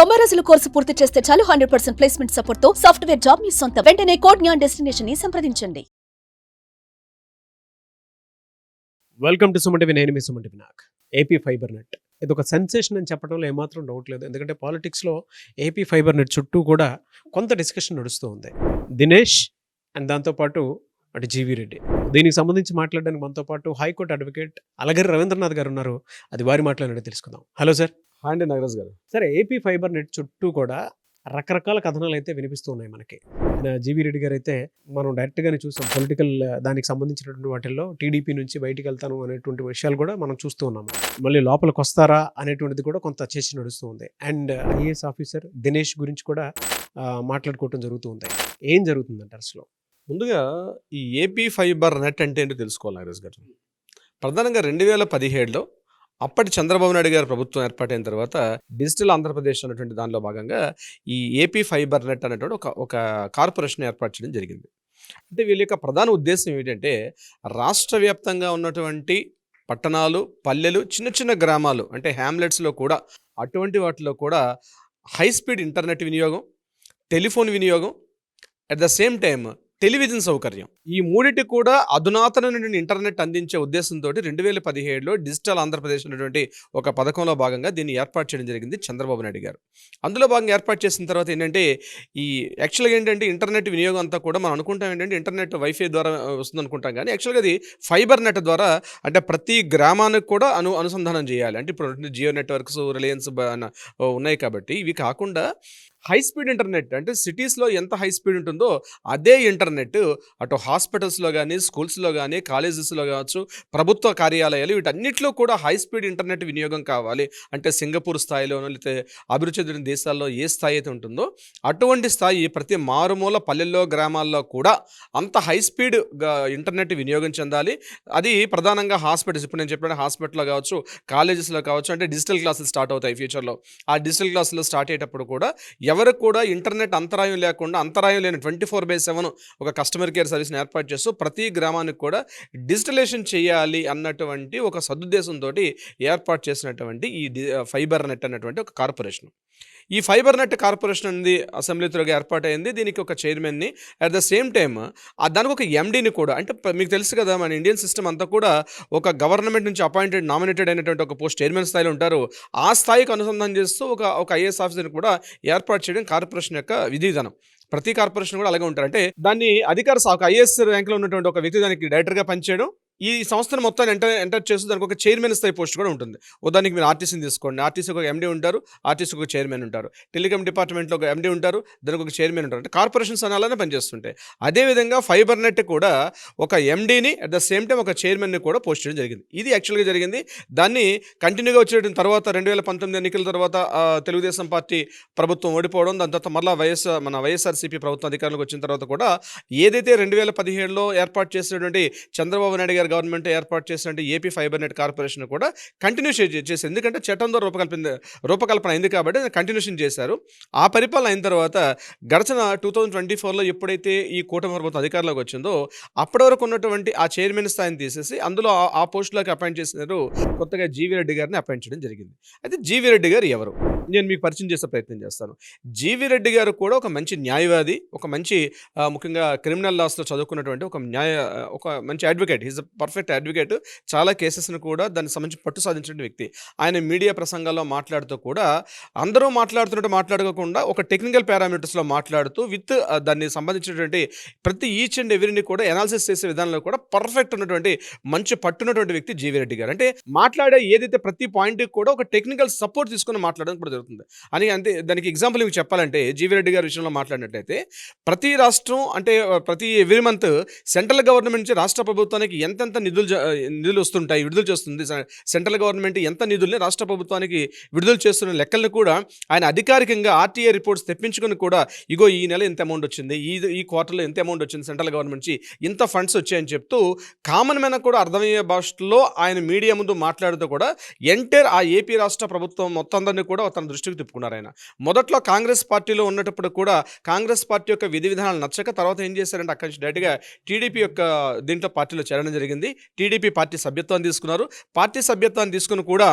90 రోజుల కోర్సు పూర్తి చేస్తే చాలు 100% ప్లేస్మెంట్ సపోర్ట్ తో సాఫ్ట్వేర్ జాబ్ మీ సొంతం. వెంటనే కోడ్ జ్ఞాన్ డెస్టినేషన్ ని సంప్రదించండి. Welcome to Suman TV. నేను మీ సుమన్ టీవీ. నాకు ఏపీ ఫైబర్ నెట్ ఇది ఒక సెన్సేషన్ అని చెప్పడంలో ఏమాత్రం డౌట్ లేదు. ఎందుకంటే పాలిటిక్స్లో ఏపీ ఫైబర్ నెట్ చుట్టూ కూడా కొంత డిస్కషన్ నడుస్తూ ఉంది. దినేష్ అండ్ దాంతోపాటు అటు జీవీ రెడ్డి. దీనికి సంబంధించి మాట్లాడడానికి మనతో పాటు హైకోర్టు అడ్వకేట్ అలగరి రవీంద్రనాథ్ గారు ఉన్నారు. అది వారి మాట్లాడినట్టు తెలుసుకుందాం. Hello sir. అండి నాగరాజ్ గారు. సరే, ఏపీ ఫైబర్ నెట్ చుట్టూ కూడా రకరకాల కథనాలు అయితే వినిపిస్తూ ఉన్నాయి మనకి. జీవీ రెడ్డి గారు అయితే మనం డైరెక్ట్గానే చూసాం. పొలిటికల్ దానికి సంబంధించినటువంటి వాటిల్లో టీడీపీ నుంచి బయటికి వెళ్తాను అనేటువంటి విషయాలు కూడా మనం చూస్తూ ఉన్నాము. మళ్ళీ లోపలికి వస్తారా అనేటువంటిది కూడా కొంత చర్చ నడుస్తూ ఉంది. అండ్ ఐఏఎస్ ఆఫీసర్ దినేష్ గురించి కూడా మాట్లాడుకోవటం జరుగుతూ ఉంది. ఏం జరుగుతుందంటే అసలు ముందుగా ఈ ఏపీ ఫైబర్ నెట్ అంటే ఏంటో తెలుసుకోవాలి నాగరాజ్ గారు. ప్రధానంగా 2017లో అప్పటి చంద్రబాబు నాయుడు గారు ప్రభుత్వం ఏర్పాటైన తర్వాత డిజిటల్ ఆంధ్రప్రదేశ్ అనేటువంటి దానిలో భాగంగా ఈ ఏపీ ఫైబర్ నెట్ అనేటువంటి ఒక కార్పొరేషన్ ఏర్పాటు చేయడం జరిగింది. అంటే వీళ్ళ యొక్క ప్రధాన ఉద్దేశం ఏంటంటే రాష్ట్ర వ్యాప్తంగా ఉన్నటువంటి పట్టణాలు, పల్లెలు, చిన్న చిన్న గ్రామాలు అంటే హ్యామ్లెట్స్లో కూడా అటువంటి వాటిలో కూడా హై స్పీడ్ ఇంటర్నెట్ వినియోగం, టెలిఫోన్ వినియోగం, at the same time television సౌకర్యం, ఈ మూడింటి కూడా అధునాతనమైన ఇంటర్నెట్ అందించే ఉద్దేశంతో 2017లో డిజిటల్ ఆంధ్రప్రదేశ్ అనేటువంటి ఒక పథకంలో భాగంగా దీన్ని ఏర్పాటు చేయడం జరిగింది చంద్రబాబు నాయుడు గారు. అందులో భాగంగా ఏర్పాటు చేసిన తర్వాత ఏంటంటే ఈ యాక్చువల్గా ఏంటంటే ఇంటర్నెట్ వినియోగం అంతా కూడా మనం అనుకుంటాం ఏంటంటే ఇంటర్నెట్ వైఫై ద్వారా వస్తుంది అనుకుంటాం. కానీ యాక్చువల్గా అది ఫైబర్ నెట్ ద్వారా అంటే ప్రతి గ్రామానికి కూడా అనుసంధానం చేయాలి. అంటే ఇప్పుడు జియో నెట్వర్క్స్, రిలయన్స్ ఉన్నాయి కాబట్టి ఇవి కాకుండా హై స్పీడ్ ఇంటర్నెట్ అంటే సిటీస్లో ఎంత హై స్పీడ్ ఉంటుందో అదే ఇంటర్నెట్ అటు హాస్పిటల్స్లో కానీ, స్కూల్స్లో కానీ, కాలేజెస్లో కావచ్చు, ప్రభుత్వ కార్యాలయాలు వీటన్నిటిలో కూడా హై స్పీడ్ ఇంటర్నెట్ వినియోగం కావాలి. అంటే సింగపూర్ స్థాయిలోనో లేకపోతే అభివృద్ధి చెందిన దేశాల్లో ఏ స్థాయి అయితే ఉంటుందో అటువంటి స్థాయి ప్రతి మారుమూల పల్లెల్లో, గ్రామాల్లో కూడా అంత హై స్పీడ్ ఇంటర్నెట్ వినియోగం చెందాలి. అది ప్రధానంగా హాస్పిటల్స్, ఇప్పుడు నేను చెప్పిన హాస్పిటల్లో కావచ్చు, కాలేజెస్లో కావచ్చు, అంటే డిజిటల్ క్లాసులు స్టార్ట్ అవుతాయి ఫ్యూచర్లో. ఆ డిజిటల్ క్లాసులు స్టార్ట్ అయ్యేటప్పుడు కూడా ఎవరికి కూడా ఇంటర్నెట్ అంతరాయం లేకుండా, అంతరాయం లేని 24/7 ఒక కస్టమర్ కేర్ సర్వీస్ని ఏర్పాటు చేస్తూ ప్రతి గ్రామానికి కూడా డిజిటలైజేషన్ చేయాలి అన్నటువంటి ఒక సదుద్దేశంతో ఏర్పాటు చేసినటువంటి ఈ ఫైబర్ నెట్ అన్నటువంటి ఒక కార్పొరేషన్. ఈ ఫైబర్ నెట్ కార్పొరేషన్ అనేది అసెంబ్లీతో ఏర్పాటైంది. దీనికి ఒక చైర్మన్ని, అట్ ద సేమ్ టైమ్ దానికి ఒక ఎండీని కూడా, అంటే మీకు తెలుసు కదా మన ఇండియన్ సిస్టమ్ అంతా కూడా ఒక గవర్నమెంట్ నుంచి అపాయింటెడ్, నామినేటెడ్ అయినటువంటి ఒక పోస్ట్ చైర్మన్ స్థాయిలో ఉంటారు. ఆ స్థాయికి అనుసంధానం చేస్తూ ఒక ఐఏఎస్ ఆఫీసర్ని కూడా ఏర్పాటు చేయడం కార్పొరేషన్ యొక్క విధి విధానం. ప్రతి కార్పొరేషన్ కూడా అలాగే ఉంటారు. అంటే దాన్ని ఒక ఐఏఎస్ ర్యాంక్లో ఉన్నటువంటి ఒక వ్యక్తి దానికి డైరెక్టర్గా పనిచేయడం, ఈ సంస్థను మొత్తాన్ని ఎంటర్ చేస్తూ దానికి ఒక చైర్మన్ స్థాయి పోస్ట్ కూడా ఉంటుంది. ఉదాహరణకి మీరు ఆర్టీసీని తీసుకోండి. ఆర్టీసీకి ఒక ఎండీ ఉంటారు, ఆర్టీసీకి ఒక చైర్మన్ ఉంటారు. టెలికాం డిపార్ట్మెంట్లో ఒక ఎండీ ఉంటారు, దానికి ఒక చైర్మన్ ఉంటారు. అంటే కార్పొరేషన్స్ అని అలానే పనిచేస్తుంటాయి. అదేవిధంగా ఫైబర్ నెట్ కూడా ఒక ఎండీని అట్ ద సేమ్ టైం ఒక చైర్మన్ని కూడా పోస్ట్ చేయడం జరిగింది. ఇది యాక్చువల్గా జరిగింది. దాన్ని కంటిన్యూగా వచ్చేట తర్వాత 2019 ఎన్నికల తర్వాత తెలుగుదేశం పార్టీ ప్రభుత్వం ఓడిపోవడం, దాని తర్వాత మళ్ళీ వైఎస్ఆర్సీపీ ప్రభుత్వం అధికారంలోకి వచ్చిన తర్వాత కూడా ఏదైతే 2017లో ఏర్పాటు చేసినటువంటి చంద్రబాబు నాయుడు గారు గవర్నమెంట్ ఏర్పాటు చేసినటువంటి ఏపీ ఫైబర్ నెట్ కార్పొరేషన్ కూడా కంటిన్యూ చేసి, ఎందుకంటే చట్టం ద్వారా రూపకల్పన అయింది కాబట్టి కంటిన్యూషన్ చేశారు. ఆ పరిపాలన అయిన తర్వాత గడిచిన 2024లో ఎప్పుడైతే ఈ కూటమి ప్రభుత్వం అధికారంలోకి వచ్చిందో అప్పటి వరకు ఉన్నటువంటి ఆ చైర్మన్ స్థాయిని తీసేసి అందులో ఆ పోస్టులోకి అపాయింట్ చేసినారు. కొత్తగా జీవీ రెడ్డి గారిని అపాయింట్ చేయడం జరిగింది. అయితే జీవీ రెడ్డి గారు ఎవరు, నేను మీకు పరిచయం చేసే ప్రయత్నం చేస్తాను. జీవీ రెడ్డి గారు కూడా ఒక మంచి న్యాయవాది, ఒక మంచి ముఖ్యంగా క్రిమినల్ లాస్లో చదువుకున్నటువంటి ఒక మంచి advocate. Is a perfect advocate. చాలా కేసెస్ను కూడా దానికి సంబంధించి పట్టు సాధించిన వ్యక్తి. ఆయన మీడియా ప్రసంగాల్లో మాట్లాడుతూ కూడా అందరూ మాట్లాడుకోకుండా ఒక టెక్నికల్ పారామీటర్స్లో మాట్లాడుతూ విత్ దాన్ని సంబంధించినటువంటి ప్రతి ఈచ్ అండ్ ఎవరిని కూడా ఎనాలిసిస్ చేసే విధానంలో కూడా పర్ఫెక్ట్ ఉన్నటువంటి మంచి పట్టున్నటువంటి వ్యక్తి జీవీ రెడ్డి గారు. అంటే మాట్లాడే ఏదైతే ప్రతి పాయింట్కి కూడా ఒక టెక్నికల్ సపోర్ట్ తీసుకుని మాట్లాడడం కూడా జరుగుతుంది అని. అంతే దానికి ఎగ్జాంపుల్ మీకు చెప్పాలంటే జీవీ రెడ్డి గారి విషయంలో మాట్లాడినట్లయితే ప్రతి రాష్ట్రం అంటే ప్రతి ఎవ్రీ మంత్ సెంట్రల్ గవర్నమెంట్ నుంచి రాష్ట్ర ప్రభుత్వానికి ఎంతెంత నిధులు వస్తుంటాయి, విడుదల చేస్తుంది సెంట్రల్ గవర్నమెంట్, ఎంత నిధుల్ని రాష్ట్ర ప్రభుత్వానికి విడుదల చేస్తున్న లెక్కలను కూడా ఆయన అధికారికంగా ఆర్టీఐ రిపోర్ట్స్ తెప్పించుకొని కూడా ఇగో ఈ నెల ఎంత అమౌంట్ వచ్చింది, ఈ క్వార్టర్లో ఎంత అమౌంట్ వచ్చింది సెంట్రల్ గవర్నమెంట్ నుంచి, ఇంత ఫండ్స్ వచ్చాయని చెప్తూ కామన్ మ్యాన్ కూడా అర్థమయ్యే భాషలో ఆయన మీడియా ముందు మాట్లాడుతూ కూడా ఎంటైర్ ఆ ఏపీ రాష్ట్ర ప్రభుత్వం మొత్తం అందరినీ కూడా తన తన దృష్టికి తిప్పుకున్నారు ఆయన. మొదట్లో కాంగ్రెస్ పార్టీలో ఉన్నప్పుడు కూడా కాంగ్రెస్ పార్టీ యొక్క విధి విధానాలు నచ్చక తర్వాత ఏం చేశారంటే అక్కడి నుంచి డైరెక్ట్గా టీడీపీ యొక్క దీంట్లో పార్టీలో చేరడం జరిగింది. టీడీపీ పార్టీ సభ్యత్వాన్ని తీసుకున్నారు. పార్టీ సభ్యత్వాన్ని తీసుకుని కూడా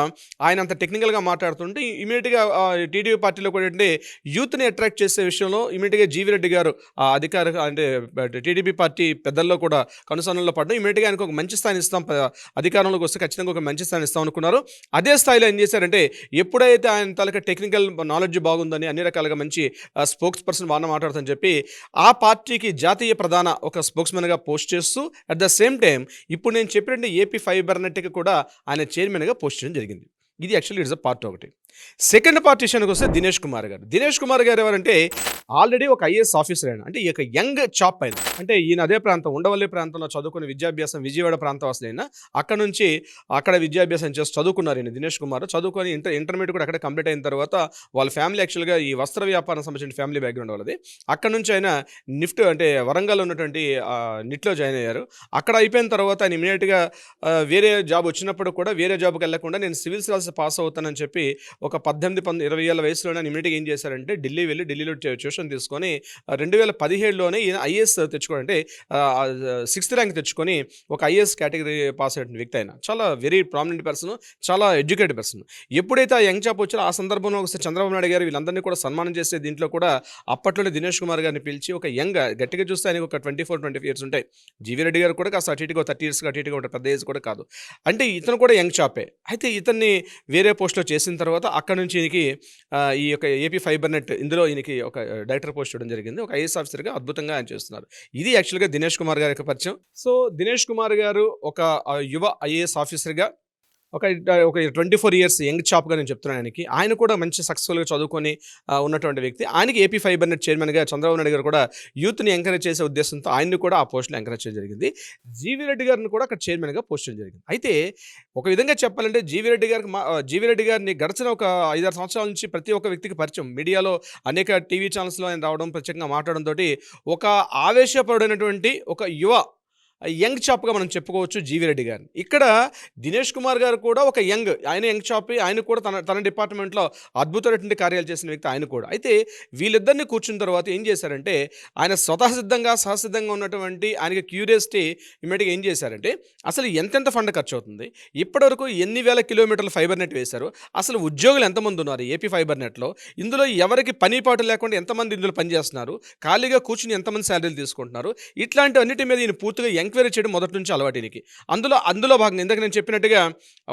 ఆయన అంత టెక్నికల్గా మాట్లాడుతుంటే ఇమీడియట్గా టీడీపీ పార్టీలో కూడా ఏంటంటే యూత్ని అట్రాక్ట్ చేసే విషయంలో ఇమీడియట్గా జీవీ రెడ్డి గారు అధికార అంటే టీడీపీ పార్టీ పెద్దల్లో కూడా కనుసన్నల్లో పడడం ఇమీడియట్గా ఆయనకు ఒక మంచి స్థాయిని ఇస్తాం, అధికారంలోకి వస్తే ఖచ్చితంగా ఒక మంచి స్థాయిని ఇస్తాం అనుకున్నారు. అదే స్థాయిలో ఏం చేశారంటే ఎప్పుడైతే ఆయన తాలూకా టెక్నికల్ నాలెడ్జ్ బాగుందని అన్ని రకాలుగా మంచి స్పోక్స్ పర్సన్ బాగా మాట్లాడుతుందని చెప్పి ఆ పార్టీకి జాతీయ ప్రధాన ఒక స్పోక్స్మెన్గా పోస్ట్ చేస్తూ అట్ ద సేమ్ టైం ఇప్పుడు నేను చెప్పినట్టు ఏపీ ఫైబర్ నెట్కి కూడా ఆయన చైర్మన్గా పోస్ట్ చేయడం జరిగింది. ఇది యాక్చువల్లీ ఇట్స్ అ పార్ట్ ఒకటి. సెకండ్ పార్ట్ విషయానికి వస్తే దినేష్ కుమార్ గారు ఎవరంటే ఆల్రెడీ ఒక ఐఏఎస్ ఆఫీసర్ అయినా, అంటే ఈ యొక్క యంగ్ చాప్ అయినా, అంటే ఈయన అదే ప్రాంతం ఉండవల్లి ప్రాంతంలో చదువుకుని విద్యాభ్యాసం విజయవాడ ప్రాంతవాసులైనా అక్కడ విద్యాభ్యాసం చేసి చదువుకున్నారు ఈయన దినేష్ కుమార్. చదువుకొని ఇంటర్మీడియట్ కూడా అక్కడ కంప్లీట్ అయిన తర్వాత వాళ్ళ ఫ్యామిలీ యాక్చువల్గా ఈ వస్త్ర వ్యాపారం సంబంధించిన ఫ్యామిలీ బ్యాక్గ్రౌండ్ వాళ్ళది. అక్కడ నుంచి ఆయన నిఫ్ట్ అంటే వరంగల్ ఉన్నటువంటి నిట్లో జాయిన్ అయ్యారు. అక్కడ అయిపోయిన తర్వాత ఆయన ఇమీడియట్గా వేరే జాబ్ వచ్చినప్పుడు కూడా వేరే జాబ్కి వెళ్ళకుండా నేను సివిల్స్ రాసి పాస్ అవుతానని చెప్పి ఒక 18-20 ఏళ్ళ వయసులోనే ఇమీడియట్గా ఏం చేశారంటే ఢిల్లీలో ట్యూషన్ తీసుకొని 2017లోనే ఈయన ఐఏఎస్ తెచ్చుకోవాలంటే 6th ర్యాంక్ తెచ్చుకొని ఒక ఐఏఎస్ కేటగిరీ పాస్ అయిన వ్యక్తి అయినా చాలా వెరీ ప్రామినెంట్ పర్సన్, చాలా ఎడ్యుకేటెడ్ పర్సన్. ఎప్పుడైతే ఆ యంగ్ చాప్ వచ్చారో ఆ సందర్భంలో ఒకసారి చంద్రబాబు నాయుడు గారు వీళ్ళందరినీ కూడా సన్మానం చేసే దీంట్లో కూడా అప్పట్లోనే దినేష్ కుమార్ గారిని పిలిచి ఒక యంగ్ గట్టిగా చూస్తే ఆయనకు ఒక 24-25 ఇయర్స్ ఉంటాయి. జీవీ రెడ్డి గారు కూడా కాస్త అటు ఇటుగా 30 ఇయర్స్గా అటు ఇటుగా ఉంటారు, పెద్ద ఏజ్ కూడా కాదు. అంటే ఇతను కూడా యంగ్ చాపే. అయితే ఇతన్ని వేరే పోస్ట్లో చేసిన తర్వాత అక్కడ నుంచి ఈయనకి ఈ యొక్క ఏపీ ఫైబర్ నెట్ ఇందులో ఈయనకి ఒక డైరెక్టర్ పోస్ట్ ఇవ్వడం జరిగింది. ఒక ఐఏఎస్ ఆఫీసర్గా అద్భుతంగా ఆయన చేస్తున్నారు. ఇది యాక్చువల్గా దినేష్ కుమార్ గారి యొక్క పరిచయం. సో దినేష్ కుమార్ గారు ఒక యువ ఐఏఎస్ ఆఫీసర్గా ఒక 24 ఇయర్స్ యంగ్ చాప్గా నేను చెప్తున్నాను ఆయనకి. ఆయన కూడా మంచి సక్సెస్ఫుల్గా చదువుకొని ఉన్నటువంటి వ్యక్తి. ఆయనకి ఏపీ ఫైబర్ నెట్ చైర్మన్గా చంద్రబాబు నాయుడు గారు కూడా యూత్ని ఎంకరేజ్ చేసే ఉద్దేశంతో ఆయన్ని కూడా ఆ పోస్టులో ఎంకరేజ్ చేయడం జరిగింది. జీవీ రెడ్డి గారిని కూడా అక్కడ చైర్మన్గా పోస్ట్ చేయడం జరిగింది. అయితే ఒక విధంగా చెప్పాలంటే జీవీ రెడ్డి గారిని గడిచిన ఒక 5-6 సంవత్సరాల నుంచి ప్రతి ఒక్క వ్యక్తికి పరిచయం. మీడియాలో అనేక టీవీ ఛానల్స్లో ఆయన రావడం, ప్రత్యేకంగా మాట్లాడడంతో ఒక ఆవేశపడినటువంటి ఒక యంగ్ చాప్గా మనం చెప్పుకోవచ్చు జీవీ రెడ్డి గారిని. ఇక్కడ దినేష్ కుమార్ గారు కూడా ఒక యంగ్ చాప్, ఆయన కూడా తన డిపార్ట్మెంట్లో అద్భుతమైనటువంటి కార్యాలు చేసిన వ్యక్తి ఆయన కూడా. అయితే వీళ్ళిద్దరిని కూర్చున్న తర్వాత ఏం చేశారంటే ఆయన సహసిద్ధంగా ఉన్నటువంటి ఆయనకి క్యూరియాసిటీ ఇమీడియట్గా ఏం చేశారంటే అసలు ఎంతెంత ఫండ్ ఖర్చు అవుతుంది, ఇప్పటివరకు ఎన్ని వేల కిలోమీటర్ల ఫైబర్ నెట్ వేశారు, అసలు ఉద్యోగులు ఎంతమంది ఉన్నారు ఏపీ ఫైబర్ నెట్లో, ఇందులో ఎవరికి పని పాటు లేకుండా ఎంతమంది ఇందులో పనిచేస్తున్నారు, ఖాళీగా కూర్చుని ఎంతమంది శాలరీలు తీసుకుంటున్నారు, ఇట్లాంటివన్నిటి మీద ఈయన పూర్తిగా ఎంక్వైరీ చేయడం మొదటి నుంచి అలవాటునికి. అందులో భాగంగా ఇందాక నేను చెప్పినట్టుగా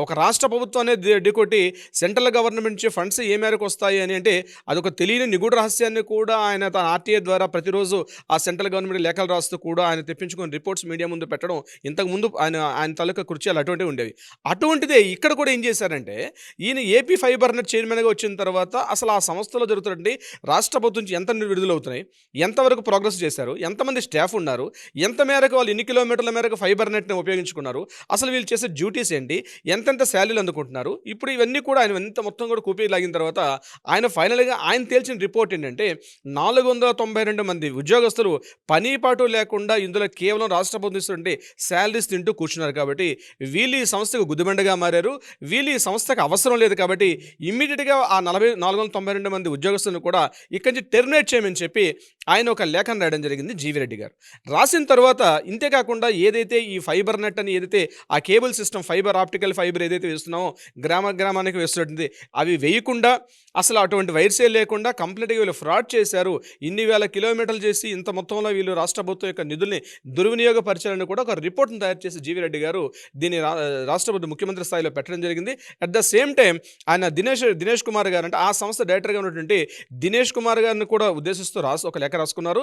ఒక రాష్ట్ర ప్రభుత్వాన్ని ఢీకొట్టి సెంట్రల్ గవర్నమెంట్ నుంచి ఫండ్స్ ఏ మేరకు వస్తాయి అని అంటే అదొక తెలియని నిగూఢ రహస్యాన్ని కూడా ఆయన తన ఆర్టీఐ ద్వారా ప్రతిరోజు ఆ సెంట్రల్ గవర్నమెంట్ లేఖలు రాస్తూ కూడా ఆయన తెప్పించుకొని రిపోర్ట్స్ మీడియా ముందు పెట్టడం ఇంతకుముందు ఆయన తాలూకా కృత్యాలు అటువంటివి ఉండేవి. అటువంటిదే ఇక్కడ కూడా ఏం చేశారంటే ఈయన ఏపీ ఫైబర్ నెట్ చైర్మన్గా వచ్చిన తర్వాత అసలు ఆ సంస్థలో జరుగుతున్నటువంటి రాష్ట్ర ప్రభుత్వం నుంచి ఎంత విడుదలవుతున్నాయి, ఎంతవరకు ప్రోగ్రెస్ చేశారు, ఎంతమంది స్టాఫ్ ఉన్నారు, ఎంత మేరకు వాళ్ళు ఎన్ని కిలోమీటర్ల మేరకు ఫైబర్ నెట్ని ఉపయోగించుకున్నారు, అసలు వీళ్ళు చేసే డ్యూటీస్ ఏంటి, ఎంతెంత శాలరీలు అందుకుంటున్నారు, ఇప్పుడు ఇవన్నీ కూడా ఆయన మొత్తం కూడా కూపీ లాగిన తర్వాత ఆయన ఫైనల్గా ఆయన తేల్చిన రిపోర్ట్ ఏంటంటే 492 మంది ఉద్యోగస్తులు పని పాటు లేకుండా ఇందులో కేవలం రాష్ట్ర ప్రభుత్వం శాలరీస్ తింటూ కూర్చున్నారు. కాబట్టి వీళ్ళు ఈ సంస్థకు గుదిబండగా మారారు, వీళ్ళు ఈ సంస్థకు అవసరం లేదు. కాబట్టి ఇమ్మీడియట్గా ఆ 492 మంది ఉద్యోగస్తులను కూడా ఇక్కడి నుంచి టెర్మినేట్ చేయమని చెప్పి ఆయన ఒక లేఖను రాయడం జరిగింది జీవీ రెడ్డి గారు. రాసిన తర్వాత ఇంతేకాకుండా ఏదైతే ఈ ఫైబర్ నెట్ అని ఏదైతే ఆ కేబుల్ సిస్టమ్ ఆప్టికల్ ఫైబర్ ఏదైతే వేస్తున్నామో గ్రామానికి వేస్తున్నట్టుంది అవి వేయకుండా అసలు అటువంటి వైర్సే లేకుండా కంప్లీట్గా వీళ్ళు ఫ్రాడ్ చేశారు, ఇన్ని వేల కిలోమీటర్లు చేసి ఇంత మొత్తంలో వీళ్ళు రాష్ట్ర ప్రభుత్వం యొక్క నిధుల్ని దుర్వినియోగపరిచారని కూడా ఒక రిపోర్ట్ను తయారు చేసి జీవీ రెడ్డి గారు దీన్ని రాష్ట్ర ప్రభుత్వం ముఖ్యమంత్రి స్థాయిలో పెట్టడం జరిగింది. అట్ ద సేమ్ టైం ఆయన దినేష్ కుమార్ గారు అంటే ఆ సంస్థ డైరెక్టర్గా ఉన్నటువంటి దినేష్ కుమార్ గారిని కూడా ఉద్దేశిస్తూ ఒక లేఖ రాసుకున్నారు.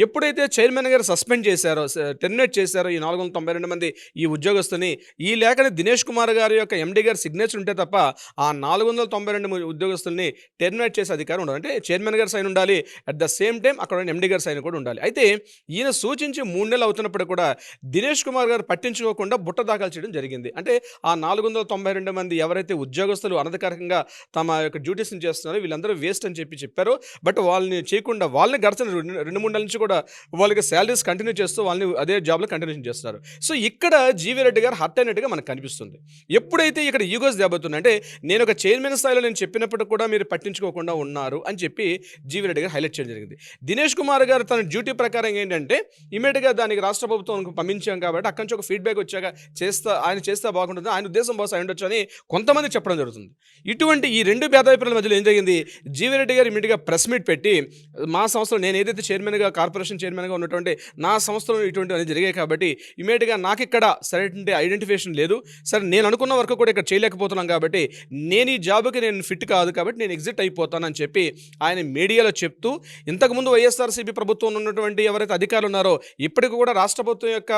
ఎప్పుడైతే చైర్మన్ గారు సస్పెండ్ చేశారో, టెర్మినేట్ చేశారో ఈ 492 మంది ఈ ఉద్యోగస్తుని, ఈ లేఖని దినేష్ కుమార్ గారి యొక్క ఎండీ గారి సిగ్నేచర్ ఉంటే తప్ప ఆ 492 ఉద్యోగస్తుల్ని టెర్మినేట్ చేసే అధికారం ఉండదు. అంటే చైర్మన్ గారి సైన్ ఉండాలి, అట్ ద సేమ్ టైం అక్కడ ఎండీ గారి సైన్ కూడా ఉండాలి. అయితే ఈయన సూచించి 3 నెలలు అవుతున్నప్పుడు కూడా దినేష్ కుమార్ గారు పట్టించుకోకుండా బుట్ట దాఖలు చేయడం జరిగింది. అంటే ఆ 492 మంది ఎవరైతే ఉద్యోగస్తులు అనధికారికంగా తమ యొక్క డ్యూటీస్ని చేస్తున్నారో వీళ్ళందరూ వేస్ట్ అని చెప్పారు. బట్ వాళ్ళని చేయకుండా వాళ్ళని గడిచిన రెండు మూడు నెలల నుంచి కూడా వాళ్ళకి శాలరీస్ కంటిన్యూ చేస్తూ వాళ్ళని అదే జాబ్లో కంటిన్యూషన్ చేస్తున్నారు. సో ఇక్కడ జీవీ రెడ్డి గారు హర్ట్ అయినట్టుగా మనకు కనిపిస్తుంది. ఎప్పుడైతే ఇక్కడ ఈగోస్ దెబ్బతున్నాయి అంటే నేను ఒక చైర్మన్ స్థాయిలో నేను చెప్పినప్పుడు కూడా మీరు పట్టించుకోకుండా ఉన్నారు అని చెప్పి జీవీ రెడ్డి గారు హైలైట్ చేయడం జరిగింది. దినేష్ కుమార్ గారు తన డ్యూటీ ప్రకారం ఏంటంటే ఇమీడియట్గా దానికి రాష్ట్ర ప్రభుత్వం పంపించాం కాబట్టి అక్కడి నుంచి ఒక ఫీడ్బ్యాక్ వచ్చాక ఆయన చేస్తే బాగుంటుంది, ఆయన ఉద్దేశం బాగా అయి ఉండొచ్చు అని కొంతమంది చెప్పడం జరుగుతుంది. ఇటువంటి ఈ రెండు భేదాభిప్రాయాల మధ్యలో ఏం జరిగింది, జీవీ రెడ్డి గారు ఇమీడియట్గా ప్రెస్ మీట్ పెట్టి మా సంస్థలో నేను ఏదైతే చైర్మన్గా కార్పొరేషన్ చైర్మన్గా ఉన్నటువంటి నా సంస్థలో ఇటువంటి అనేది జరిగాయి కాబట్టి ఇమీడియట్గా నాకు ఇక్కడ సరైన ఐడెంటిఫికేషన్ లేదు, సరే నేను అనుకున్న వరకు కూడా ఇక్కడ చేయలేకపోతున్నాం కాబట్టి నేను ఈ జాబ్కి నేను ఫిట్ కాదు కాబట్టి నేను ఎగ్జిట్ అయిపోతానని చెప్పి ఆయన మీడియాలో చెప్తూ ఇంతకుముందు వైఎస్ఆర్సీపీ ప్రభుత్వం ఉన్నటువంటి ఎవరైతే అధికారులు ఉన్నారో ఇప్పటికి కూడా రాష్ట్ర ప్రభుత్వం యొక్క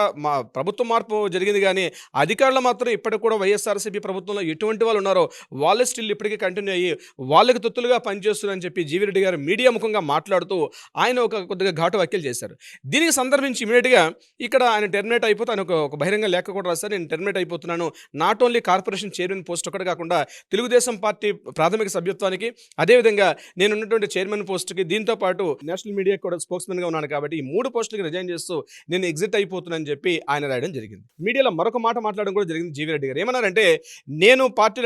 ప్రభుత్వ మార్పు జరిగింది కానీ అధికారులు మాత్రం ఇప్పటికి కూడా వైఎస్ఆర్సీపీ ప్రభుత్వంలో ఎటువంటి వాళ్ళు ఉన్నారో వాళ్ళే స్టిల్ ఇప్పటికీ కంటిన్యూ అయ్యి వాళ్ళకి తొత్తులుగా పనిచేస్తున్నారని చెప్పి జీవీ రెడ్డి గారు మీడియా ముఖంగా మాట్లాడుతూ ఆయన కొద్దిగా ఘాటు వ్యాఖ్యలు చేశారు. దీనికి సందర్భించి ఇమీడియట్గా ఇక్కడ ఆయన టెర్మినేట్ అయిపోతే ఆయన ఒక బహిరంగ లేఖ కూడా రాశారు, నేను టెర్మినేట్ అయిపోతున్నాను, not only corporation chairman post ఒకటి కాకుండా తెలుగుదేశం పార్టీ ప్రాథమిక సభ్యత్వానికి అదేవిధంగా నేను ఉన్నటువంటి చైర్మన్ పోస్ట్కి దీంతో పాటు నేషనల్ మీడియా కూడా స్పోక్స్మెన్గా ఉన్నాను కాబట్టి ఈ 3 పోస్టులకి రిజైన్ చేస్తూ నేను ఎగ్జిట్ అయిపోతున్నానని చెప్పి ఆయన రాయడం జరిగింది. మీడియాలో మరొక మాట మాట్లాడడం కూడా జరిగింది. జీవీ రెడ్డి గారు ఏమన్నారంటే నేను పార్టీ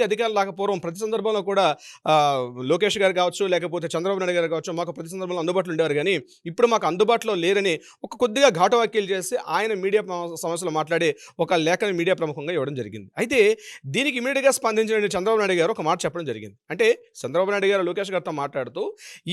అధికారులు లేకపోవడం ప్రతి సందర్భంలో కూడా లోకేష్ గారు కావచ్చు లేకపోతే చంద్రబాబు నాయుడు గారు కావచ్చు మాకు ప్రతి సందర్భంలో అందుబాటులో ఉండేవారు కానీ ఇప్పుడు మాకు అందుబాటులో లేరని ఒక కొద్దిగా ఘాటు వ్యాఖ్యలు చేసి ఆయన మీడియా సమస్యలు మాట్లాడి ఒక లేఖని మీడియా ప్రముఖంగా ఇవ్వడం జరిగింది. అయితే దీనికి ఇమీడియట్గా స్పందించిన చంద్రబాబు నాయుడు గారు ఒక మాట చెప్పడం జరిగింది. అంటే చంద్రబాబు నాయుడు గారు లోకేష్ గారితో మాట్లాడుతూ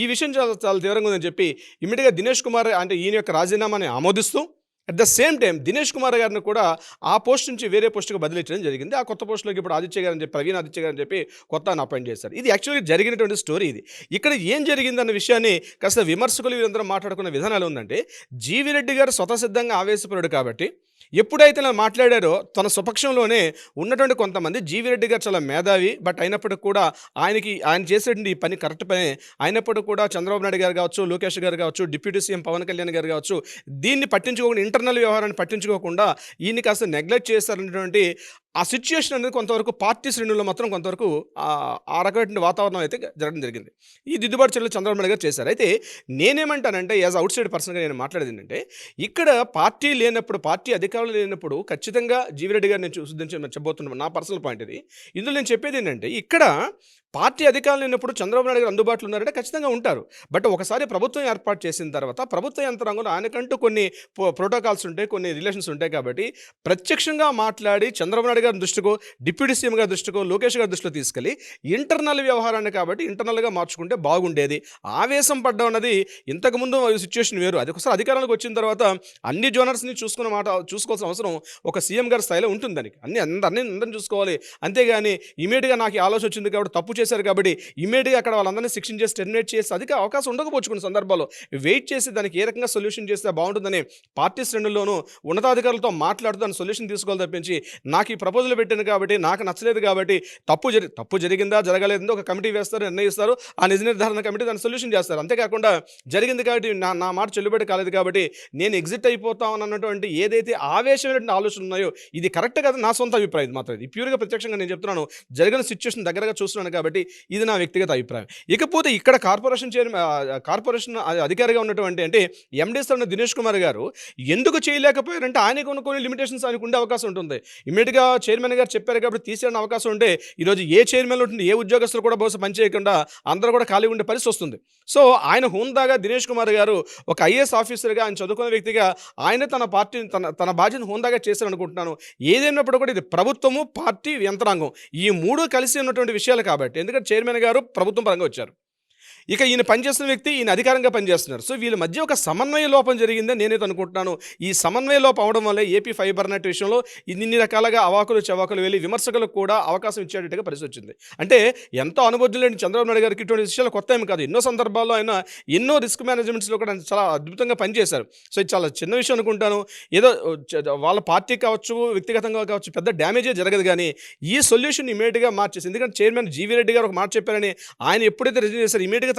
ఈ విషయం చాలా తీవ్రంగా ఉందని చెప్పి ఇమీడియట్గా దినేష్ కుమార్ అంటే ఈయన యొక్క రాజీనామాని ఆమోదిస్తూ at the same time Dinesh Kumar గారిని కూడా ఆ పోస్ట్ నుంచి వేరే పోస్టుకు బదిలీ చేయడం జరిగింది. ఆ కొత్త పోస్టులోకి ఇప్పుడు ఆదిత్య గారు అని చెప్పి ప్రవీణ్ ఆదిత్య గారు అని చెప్పి కొత్త అపాయింట్ చేశారు. ఇది యాక్చువల్గా జరిగినటువంటి స్టోరీ. ఇది ఇక్కడ ఏం జరిగిందన్న విషయాన్ని కాస్త విమర్శకులు వీరందరూ మాట్లాడుకున్న విధానాలు ఉందంటే జీవీ రెడ్డి గారు స్వతసిద్ధంగా ఆవేశపరుడు కాబట్టి ఎప్పుడైతే ఇలా మాట్లాడారో తన స్వపక్షంలోనే ఉన్నటువంటి కొంతమంది జీవీ రెడ్డి గారు చాలా మేధావి బట్ అయినప్పటికీ కూడా ఆయన చేసేటువంటి ఈ పని కరెక్ట్ పని అయినప్పటికీ కూడా చంద్రబాబు నాయుడు గారు కావచ్చు లోకేష్ గారు కావచ్చు డిప్యూటీ సీఎం పవన్ కళ్యాణ్ గారు కావచ్చు దీన్ని పట్టించుకోకుండా ఇంటర్నల్ వ్యవహారాన్ని పట్టించుకోకుండా ఈయన్ని కాస్త నెగ్లెక్ట్ చేస్తారనేటువంటి ఆ సిచ్యుయేషన్ అనేది కొంతవరకు పార్టీ శ్రేణుల్లో మాత్రం కొంతవరకు ఆ రకమైన వాతావరణం అయితే జరగడం జరిగింది. ఈ దిద్దుబాటు చర్యలు చంద్రబాబు నాయుడు గారు చేశారు. అయితే నేనేమంటానంటే యాజ్ అవుట్ సైడ్ పర్సన్గా నేను మాట్లాడేది ఏంటంటే ఇక్కడ పార్టీ లేనప్పుడు పార్టీ అధికారులు లేనప్పుడు ఖచ్చితంగా జీవీ రెడ్డి గారు నేను చెప్పబోతున్నాను నా పర్సనల్ పాయింట్ ఇది. ఇందులో నేను చెప్పేది ఏంటంటే ఇక్కడ పార్టీ అధికారులు లేనప్పుడు చంద్రబాబు నాయుడు గారు అందుబాటులో ఉన్నారంటే ఖచ్చితంగా ఉంటారు. బట్ ఒకసారి ప్రభుత్వం ఏర్పాటు చేసిన తర్వాత ప్రభుత్వ యంత్రాంగంలో ఆయనకంటూ కొన్ని ప్రోటోకాల్స్ ఉంటాయి, కొన్ని రిలేషన్స్ ఉంటాయి కాబట్టి ప్రత్యక్షంగా మాట్లాడి చంద్రబాబు నాయుడు గారి దృష్టికో డిప్యూటీ సీఎం గారి దృష్టికో లోకేష్ గారి దృష్టిలో తీసుకెళ్ళి ఇంటర్నల్ వ్యవహారాన్ని కాబట్టి ఇంటర్నల్గా మార్చుకుంటే బాగుండేది. ఆవేశం పడ్డం అన్నది ఇంతకుముందు సిచ్యువేషన్ వేరు. అది ఒకసారి అధికారంలోకి వచ్చిన తర్వాత అన్ని జోనర్స్ని చూసుకోవాల్సిన అవసరం ఒక సీఎం గారి స్థాయిలో ఉంటుంది. దానికి అందరినీ చూసుకోవాలి. అంతేగాని ఇమీడియట్గా నాకు ఈ ఆలోచన వచ్చింది కాబట్టి తప్పు చేశారు కాబట్టి ఇమీడియట్గా అక్కడ వాళ్ళందరినీ శిక్షణ చేసి టెర్మినేట్ చేసి అది అవకాశం ఉండకపోవచ్చు. కొన్ని సందర్భాల్లో వెయిట్ చేసి దానికి ఏ రకంగా సొల్యూషన్ చేస్తే బాగుంటుందని పార్టీ శ్రేణుల్లోనూ ఉన్నతాధికారులతో మాట్లాడుతూ దాని సొల్యూషన్ తీసుకోవాలి తప్పించి నాకు ఈ ప్రపోజల్ పెట్టాను కాబట్టి నాకు నచ్చలేదు కాబట్టి తప్పు జరిగిందా జరగలేదో ఒక కమిటీ వేస్తారు, నిర్ణయిస్తారు. ఆ నిజ నిర్ధారణ కమిటీ దాన్ని సొల్యూషన్ చేస్తారు. అంతేకాకుండా జరిగింది కాబట్టి నా మాట చెల్లుబడి కాలేదు కాబట్టి నేను ఎగ్జిట్ అయిపోతాను అన్నటువంటి ఏదైతే ఆవేశమైనటువంటి ఆలోచనలు ఉన్నాయో ఇది కరెక్ట్ కాదు. నా సొంత అభిప్రాయం మాత్రం ఇది ప్యూర్గా ప్రత్యక్షంగా నేను చెప్తున్నాను. జరిగిన సిచ్యువేషన్ దగ్గరగా చూస్తున్నాను కాబట్టి ఇది నా వ్యక్తిగత అభిప్రాయం. ఇకపోతే ఇక్కడ కార్పొరేషన్ అధికారిగా ఉన్నటువంటి అంటే ఎండీ స్థాయి దినేష్ కుమార్ గారు ఎందుకు చేయలేకపోయారంటే ఆయనకు కొన్ని లిమిటేషన్స్ ఆయనకు ఉండే అవకాశం ఉంటుంది. ఇమీడియట్గా చైర్మన్ గారు చెప్పారు కాబట్టి తీసేయడానికి అవకాశం ఉంటే ఈరోజు ఏ చైర్మన్ ఉంటుంది ఏ ఉద్యోగస్తులు కూడా బహుశా పనిచేయకుండా అందరూ కూడా ఖాళీ ఉండే పరిస్థితి వస్తుంది. సో ఆయన హోందాగా దినేష్ కుమార్ గారు ఒక ఐఏఎస్ ఆఫీసర్గా ఆయన చదువుకున్న వ్యక్తిగా ఆయన తన పార్టీని తన బాధ్యతను హోందాగా చేశారనుకుంటున్నాను. ఏదైనప్పుడు కూడా ఇది ప్రభుత్వము పార్టీ యంత్రాంగం ఈ మూడు కలిసి ఉన్నటువంటి విషయాలు కాబట్టి ఎందుకంటే చైర్మన్ గారు ప్రభుత్వం పరంగా వచ్చారు, ఇక ఈయన పనిచేస్తున్న వ్యక్తి ఈయన అధికారంగా పనిచేస్తున్నారు. సో వీళ్ళ మధ్య ఒక సమన్వయ లోపం జరిగిందని నేనైతే అనుకుంటున్నాను. ఈ సమన్వయ లోపం అవడం వల్ల ఏపీ ఫైబర్ నెట్ విషయంలో ఇన్ని రకాలుగా అవాకులు చవాకులు వెళ్ళి విమర్శకులకు కూడా అవకాశం ఇచ్చేటట్టుగా పరిస్థితి వచ్చింది. అంటే ఎంతో అనుభవం చంద్రబాబు నాయుడు గారికి ఇటువంటి విషయాలు కొత్త ఏమి కాదు. ఎన్నో సందర్భాల్లో ఆయన ఎన్నో రిస్క్ మేనేజ్మెంట్స్లో కూడా చాలా అద్భుతంగా పనిచేశారు. సో ఇది చాలా చిన్న విషయం అనుకుంటాను. ఏదో వాళ్ళ పార్టీ కావచ్చు వ్యక్తిగతంగా కావచ్చు పెద్ద డ్యామేజే జరగదు కానీ ఈ సొల్యూషన్ ఇమీడియట్గా మార్చేసి ఎందుకంటే చైర్మన్ జీవీ రెడ్డి గారు ఒక మాట చెప్పారని ఆయన ఎప్పుడైతే రిజైన్ చేశారు ఇమీడియట్గా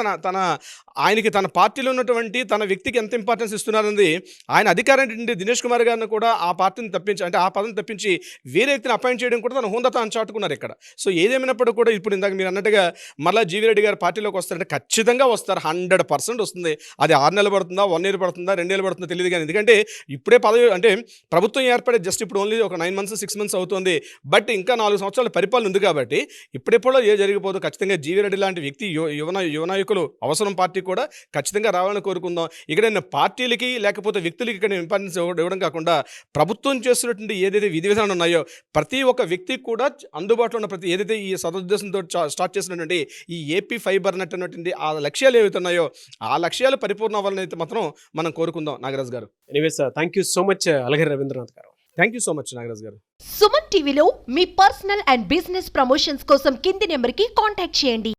ఆయనకి తన పార్టీలో ఉన్నటువంటి తన వ్యక్తికి ఎంత ఇంపార్టెన్స్ ఇస్తున్నారన్నది ఆయన అధికారం నుండి దినేష్ కుమార్ గారిని కూడా ఆ పార్టీని తప్పించి, అంటే ఆ పదవిని తప్పించి వేరే వ్యక్తిని అపాయింట్ చేయడం కూడా తన హోందాతనం చాటుకున్నారు ఇక్కడ. సో ఏదేమైనప్పుడు కూడా ఇప్పుడు ఇందాక మీరు అన్నట్టుగా మళ్ళీ జీవీ రెడ్డి గారు పార్టీలోకి వస్తారంటే ఖచ్చితంగా వస్తారు, 100% వస్తుంది. అది 6 నెలలు పడుతుందా, 1 ఇయర్ పడుతుందా, 2 ఏళ్ళు పడుతుందా తెలియదు. కానీ ఎందుకంటే ఇప్పుడే పదవి అంటే ప్రభుత్వం ఏర్పడే జస్ట్ ఇప్పుడు ఓన్లీ ఒక 9 months 6 months అవుతుంది. బట్ ఇంకా 4 సంవత్సరాల పరిపాలన ఉంది కాబట్టి ఇప్పుడెప్పుడో ఏ జరిగిపోదు. ఖచ్చితంగా జీవీ రెడ్డి లాంటి వ్యక్తి యువ నాయకులు అవసరం, పార్టీ కూడా ఖచ్చితంగా రావాలని కోరుకుందాం. ఇక్కడ పార్టీలకి లేకపోతే వ్యక్తులకి ఇక్కడ ఇంపార్టెన్స్ ఇవ్వడం కాకుండా ప్రభుత్వం చేస్తున్నటువంటి ఏదైతే విధి విధానాలు ఉన్నాయో ప్రతి ఒక్క వ్యక్తికి కూడా అందుబాటులో ఉన్న ప్రతి ఏదైతే ఈ సదుద్దేశంతో స్టార్ట్ చేసినటువంటి ఈ ఏపీ ఫైబర్ నెట్ అన్నటువంటి ఆ లక్ష్యాలు ఏవైతే ఉన్నాయో ఆ లక్ష్యాలు పరిపూర్ణ అవ్వాలని అయితే మాత్రం మనం కోరుకుందాం. Nagaraj garu, anyways thank you so much Alagiri Ravindranath garu. Thank you so much Nagaraj garu. Suman టీవీలో మీ పర్సనల్ అండ్ బిజినెస్ ప్రమోషన్స్ కోసం కింది నెంబర్కి కాంటాక్ట్ చేయండి.